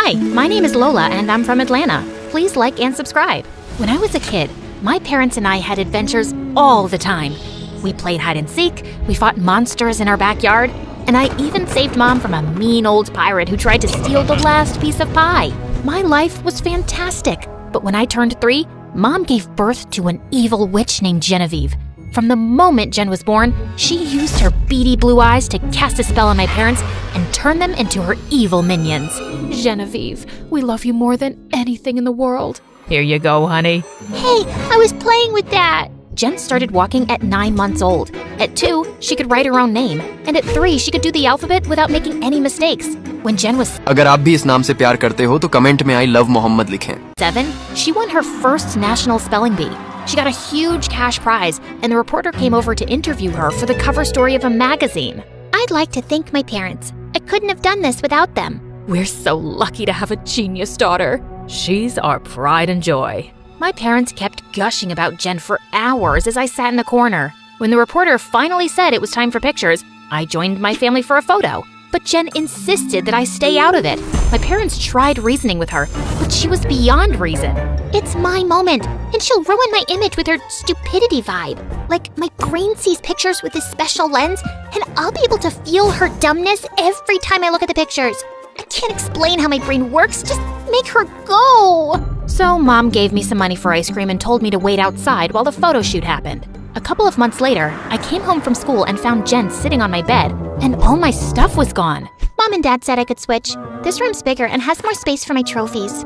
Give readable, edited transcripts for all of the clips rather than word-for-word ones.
Hi, my name is Lola and I'm from Atlanta. Please like and subscribe. When I was a kid, my parents and I had adventures all the time. We played hide and seek, we fought monsters in our backyard, and I even saved Mom from a mean old pirate who tried to steal the last piece of pie. My life was fantastic, but when I turned 3, Mom gave birth to an evil witch named Genevieve. From the moment Jen was born, she used her beady blue eyes to cast a spell on my parents and turn them into her evil minions. Genevieve, we love you more than anything in the world. Here you go, honey. Hey, I was playing with that. Jen started walking at 9 months old. At 2, she could write her own name. And at 3, she could do the alphabet without making any mistakes. When Jen was अगर आप भी इस नाम से प्यार करते हो तो कमेंट में I love मोहम्मद लिखें। 7, she won her first national spelling bee. She got a huge cash prize, and the reporter came over to interview her for the cover story of a magazine. I'd like to thank my parents. I couldn't have done this without them. We're so lucky to have a genius daughter. She's our pride and joy. My parents kept gushing about Jen for hours as I sat in the corner. When the reporter finally said it was time for pictures, I joined my family for a photo. But Jen insisted that I stay out of it. My parents tried reasoning with her, but she was beyond reason. It's my moment, and she'll ruin my image with her stupidity vibe. Like, my brain sees pictures with this special lens, and I'll be able to feel her dumbness every time I look at the pictures. I can't explain how my brain works, just make her go. So Mom gave me some money for ice cream and told me to wait outside while the photo shoot happened. A couple of months later, I came home from school and found Jen sitting on my bed, and all my stuff was gone. Mom and Dad said I could switch. This room's bigger and has more space for my trophies.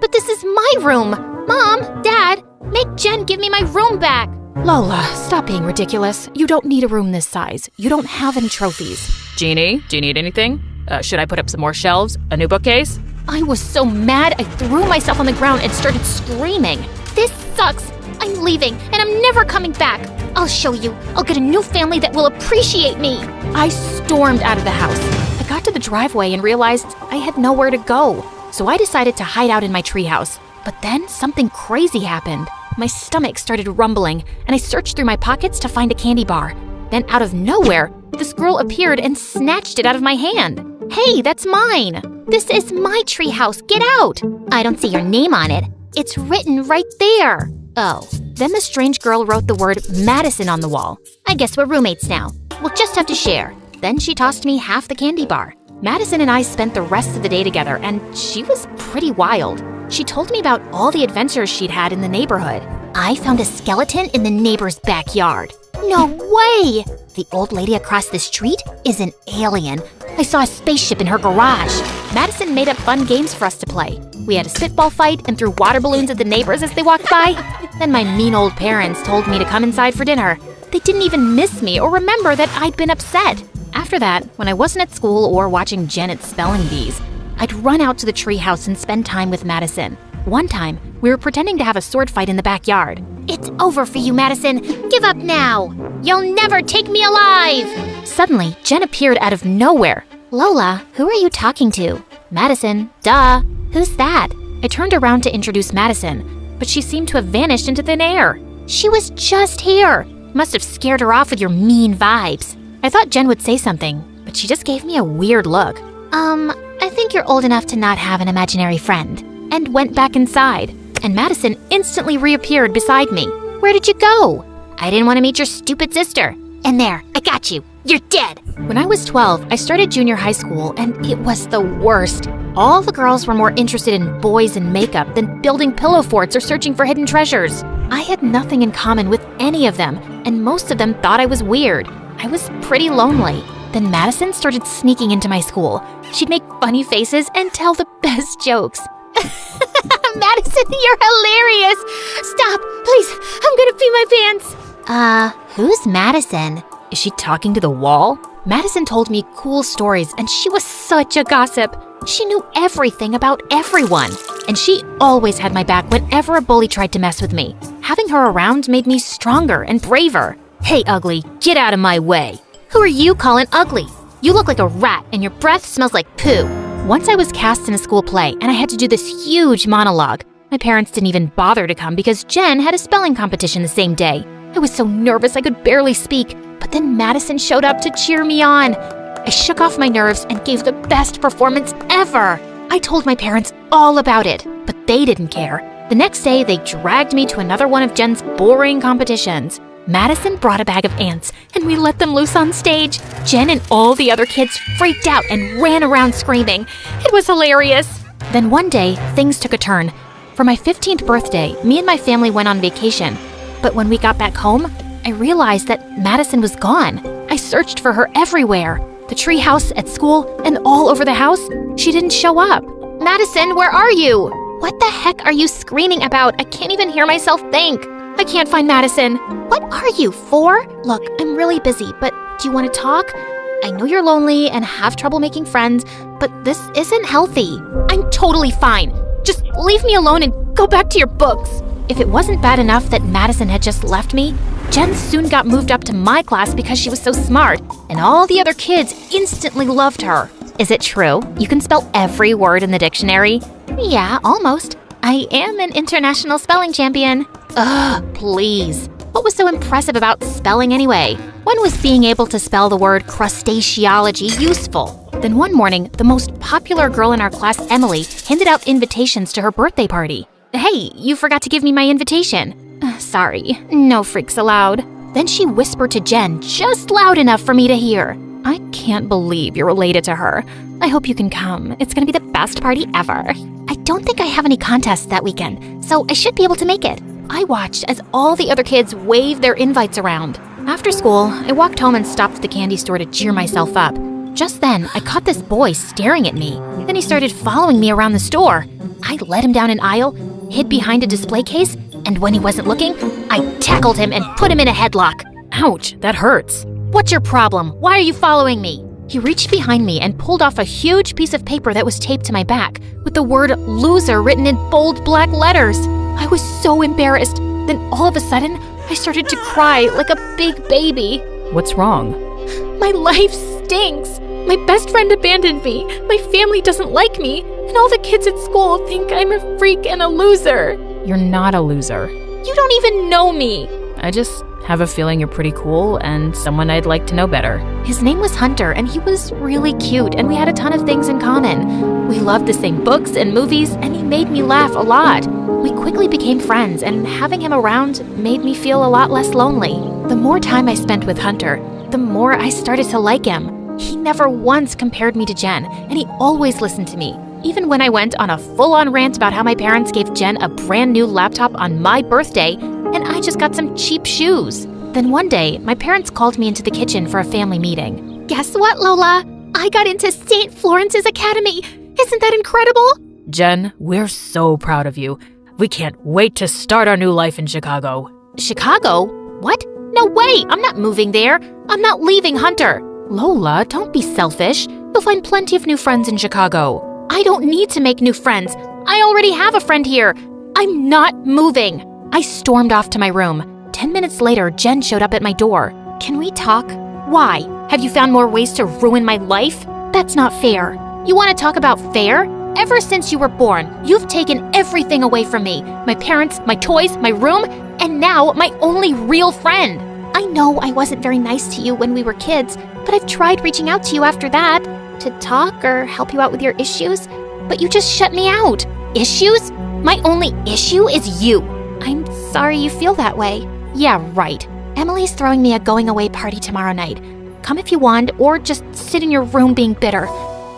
But this is my room! Mom, Dad, make Jen give me my room back! Lola, stop being ridiculous. You don't need a room this size. You don't have any trophies. Jeannie, do you need anything? Should I put up some more shelves? A new bookcase? I was so mad, I threw myself on the ground and started screaming. This sucks. I'm leaving, and I'm never coming back. I'll show you. I'll get a new family that will appreciate me. I stormed out of the house. I got to the driveway and realized I had nowhere to go. So I decided to hide out in my treehouse. But then something crazy happened. My stomach started rumbling, and I searched through my pockets to find a candy bar. Then out of nowhere, this girl appeared and snatched it out of my hand. Hey, that's mine. This is my treehouse. Get out. I don't see your name on it. It's written right there. Oh. Then the strange girl wrote the word Madison on the wall. I guess we're roommates now. We'll just have to share. Then she tossed me half the candy bar. Madison and I spent the rest of the day together, and she was pretty wild. She told me about all the adventures she'd had in the neighborhood. I found a skeleton in the neighbor's backyard. No way! The old lady across the street is an alien. I saw a spaceship in her garage. Madison made up fun games for us to play. We had a spitball fight and threw water balloons at the neighbors as they walked by. Then my mean old parents told me to come inside for dinner. They didn't even miss me or remember that I'd been upset. After that, when I wasn't at school or watching Janet's spelling bees, I'd run out to the treehouse and spend time with Madison. One time, we were pretending to have a sword fight in the backyard. It's over for you, Madison. Give up now. You'll never take me alive. Suddenly, Jen appeared out of nowhere. Lola, who are you talking to? Madison, duh. Who's that? I turned around to introduce Madison, but she seemed to have vanished into thin air. She was just here. Must have scared her off with your mean vibes. I thought Jen would say something, but she just gave me a weird look. I think you're old enough to not have an imaginary friend. And went back inside, and Madison instantly reappeared beside me. Where did you go? I didn't want to meet your stupid sister. And there, I got you. You're dead. When I was 12, I started junior high school, and it was the worst. All the girls were more interested in boys and makeup than building pillow forts or searching for hidden treasures. I had nothing in common with any of them, and most of them thought I was weird. I was pretty lonely. Then Madison started sneaking into my school. She'd make funny faces and tell the best jokes. Madison, you're hilarious. Stop, please. I'm gonna pee my pants. Who's Madison? Is she talking to the wall? Madison told me cool stories, and she was such a gossip. She knew everything about everyone, and she always had my back whenever a bully tried to mess with me. Having her around made me stronger and braver. Hey, ugly, get out of my way. Who are you calling ugly? You look like a rat, and your breath smells like poo. Once I was cast in a school play, and I had to do this huge monologue. My parents didn't even bother to come because Jen had a spelling competition the same day. I was so nervous I could barely speak, but then Madison showed up to cheer me on. I shook off my nerves and gave the best performance ever. I told my parents all about it, but they didn't care. The next day, they dragged me to another one of Jen's boring competitions. Madison brought a bag of ants, and we let them loose on stage. Jen and all the other kids freaked out and ran around screaming. It was hilarious. Then one day, things took a turn. For my 15th birthday, me and my family went on vacation. But when we got back home, I realized that Madison was gone. I searched for her everywhere. The treehouse, at school, and all over the house. She didn't show up. Madison, where are you? What the heck are you screaming about? I can't even hear myself think. I can't find Madison. What are you, 4? Look, I'm really busy, but do you want to talk? I know you're lonely and have trouble making friends, but this isn't healthy. I'm totally fine. Just leave me alone and go back to your books. If it wasn't bad enough that Madison had just left me, Jen soon got moved up to my class because she was so smart, and all the other kids instantly loved her. Is it true? You can spell every word in the dictionary? Yeah, almost. I am an international spelling champion. Ugh, please. What was so impressive about spelling anyway? When was being able to spell the word crustaceology useful? Then one morning, the most popular girl in our class, Emily, handed out invitations to her birthday party. Hey, you forgot to give me my invitation. Sorry, no freaks allowed. Then she whispered to Jen just loud enough for me to hear. I can't believe you're related to her. I hope you can come. It's gonna be the best party ever. I don't think I have any contests that weekend, so I should be able to make it. I watched as all the other kids waved their invites around. After school, I walked home and stopped at the candy store to cheer myself up. Just then, I caught this boy staring at me. Then he started following me around the store. I led him down an aisle, hid behind a display case, and when he wasn't looking, I tackled him and put him in a headlock. Ouch, that hurts. What's your problem? Why are you following me? He reached behind me and pulled off a huge piece of paper that was taped to my back with the word loser written in bold black letters. I was so embarrassed. Then all of a sudden, I started to cry like a big baby. What's wrong? My life stinks. My best friend abandoned me. My family doesn't like me. And all the kids at school think I'm a freak and a loser. You're not a loser. You don't even know me. I just have a feeling you're pretty cool and someone I'd like to know better. His name was Hunter, and he was really cute, and we had a ton of things in common. We loved the same books and movies, and he made me laugh a lot. We quickly became friends, and having him around made me feel a lot less lonely. The more time I spent with Hunter, the more I started to like him. He never once compared me to Jen, and he always listened to me. Even when I went on a full-on rant about how my parents gave Jen a brand new laptop on my birthday, and I just got some cheap shoes. Then one day, my parents called me into the kitchen for a family meeting. Guess what, Lola? I got into St. Florence's Academy. Isn't that incredible? Jen, we're so proud of you. We can't wait to start our new life in Chicago. Chicago? What? No way! I'm not moving there. I'm not leaving Hunter. Lola, don't be selfish. You'll find plenty of new friends in Chicago. I don't need to make new friends. I already have a friend here. I'm not moving. I stormed off to my room. 10 minutes later, Jen showed up at my door. Can we talk? Why? Have you found more ways to ruin my life? That's not fair. You want to talk about fair? Ever since you were born, you've taken everything away from me. My parents, my toys, my room, and now my only real friend. I know I wasn't very nice to you when we were kids, but I've tried reaching out to you after that to talk or help you out with your issues, but you just shut me out. Issues? My only issue is you. I'm sorry you feel that way. Yeah, right. Emily's throwing me a going-away party tomorrow night. Come if you want, or just sit in your room being bitter.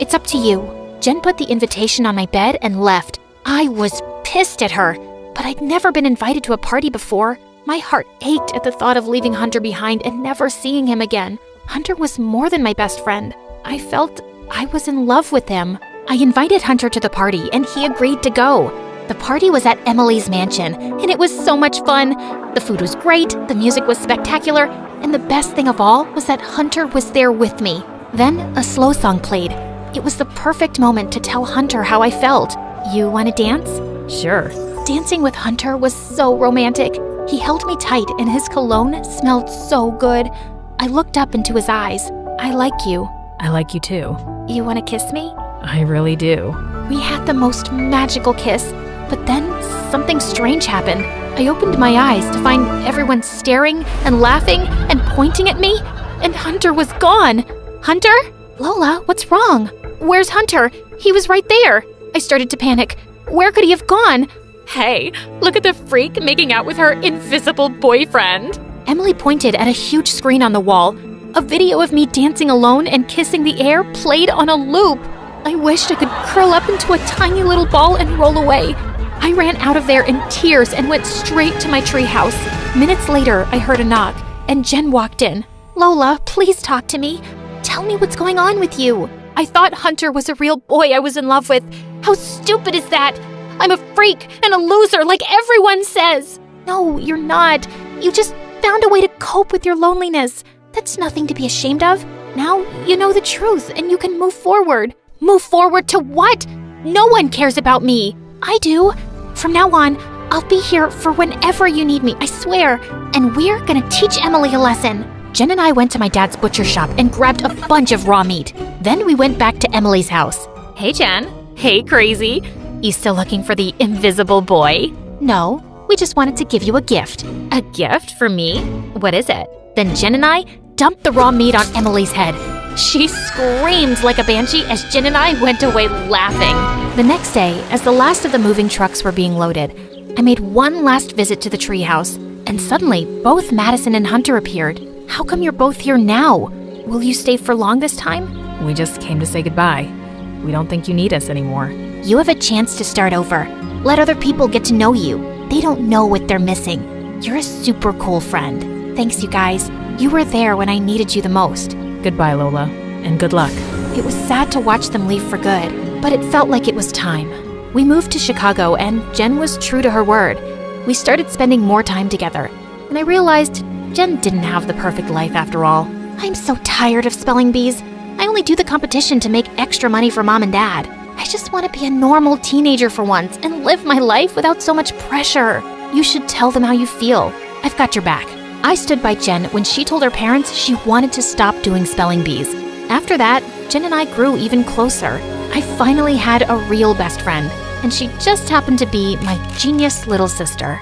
It's up to you. Jen put the invitation on my bed and left. I was pissed at her, but I'd never been invited to a party before. My heart ached at the thought of leaving Hunter behind and never seeing him again. Hunter was more than my best friend. I felt I was in love with him. I invited Hunter to the party, and he agreed to go. The party was at Emily's mansion, and it was so much fun. The food was great, the music was spectacular, and the best thing of all was that Hunter was there with me. Then a slow song played. It was the perfect moment to tell Hunter how I felt. You want to dance? Sure. Dancing with Hunter was so romantic. He held me tight, and his cologne smelled so good. I looked up into his eyes. I like you. I like you too. You want to kiss me? I really do. We had the most magical kiss. But then something strange happened. I opened my eyes to find everyone staring and laughing and pointing at me, and Hunter was gone. Hunter? Lola, what's wrong? Where's Hunter? He was right there. I started to panic. Where could he have gone? Hey, look at the freak making out with her invisible boyfriend. Emily pointed at a huge screen on the wall. A video of me dancing alone and kissing the air played on a loop. I wished I could curl up into a tiny little ball and roll away. I ran out of there in tears and went straight to my treehouse. Minutes later, I heard a knock, and Jen walked in. Lola, please talk to me. Tell me what's going on with you. I thought Hunter was a real boy I was in love with. How stupid is that? I'm a freak and a loser like everyone says. No, you're not. You just found a way to cope with your loneliness. That's nothing to be ashamed of. Now you know the truth and you can move forward. Move forward to what? No one cares about me. I do. From now on, I'll be here for whenever you need me, I swear. And we're gonna teach Emily a lesson. Jen and I went to my dad's butcher shop and grabbed a bunch of raw meat. Then we went back to Emily's house. Hey, Jen. Hey, crazy. You still looking for the invisible boy? No, we just wanted to give you a gift. A gift for me? What is it? Then Jen and I dumped the raw meat on Emily's head. She screamed like a banshee as Jen and I went away laughing. The next day, as the last of the moving trucks were being loaded, I made one last visit to the treehouse, and suddenly both Madison and Hunter appeared. How come you're both here now? Will you stay for long this time? We just came to say goodbye. We don't think you need us anymore. You have a chance to start over. Let other people get to know you. They don't know what they're missing. You're a super cool friend. Thanks, you guys. You were there when I needed you the most. Goodbye, Lola, and good luck. It was sad to watch them leave for good, but it felt like it was time. We moved to Chicago, and Jen was true to her word. We started spending more time together, and I realized Jen didn't have the perfect life after all. I'm so tired of spelling bees. I only do the competition to make extra money for mom and dad. I just want to be a normal teenager for once and live my life without so much pressure. You should tell them how you feel. I've got your back. I stood by Jen when she told her parents she wanted to stop doing spelling bees. After that, Jen and I grew even closer. I finally had a real best friend, and she just happened to be my genius little sister.